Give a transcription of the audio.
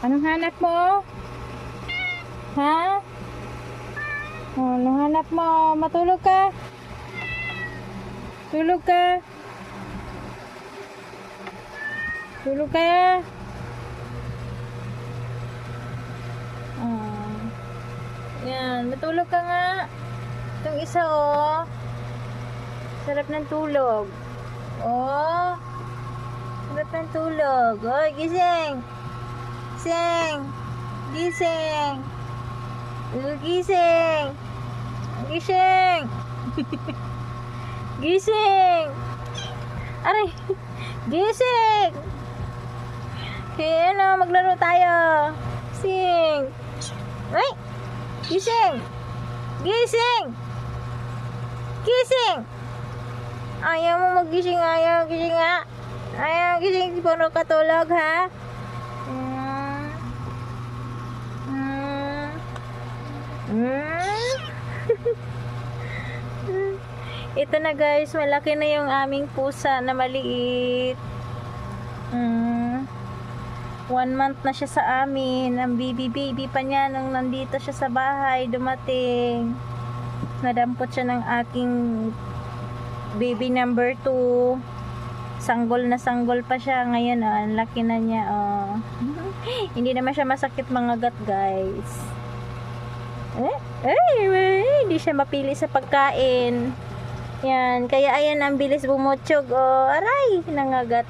Anong hanap mo? Ha? Oh, anong hanap mo? Matulog ka? Tulog ka? Tulog ka? Oh. Yan, matulog ka nga. Itong isa oh. Sarap ng tulog. Oh. Sarap ng tulog. Oh, gising. Gising. Gising. Gising. Gising. Gising. Aray. Gising. Kaya na, maglaro tayo. Gising. Ay. Gising. Gising. Gising. Ayaw mo magising, ayaw gising nga. Ayaw gising, puro katulog ha. Ito na guys, malaki na yung aming pusa na maliit. 1 month na siya sa amin. Ang baby pa niya nung nandito siya sa bahay, dumating. Nadampot siya ng aking baby number 2. Sanggol na sanggol pa siya. Ngayon, ang laki na niya. Hindi naman siya masakit mga gat guys. Hindi siya mapili sa pagkain. Yan, kaya ayan ang bilis bumutsyog. Aray, nangagat.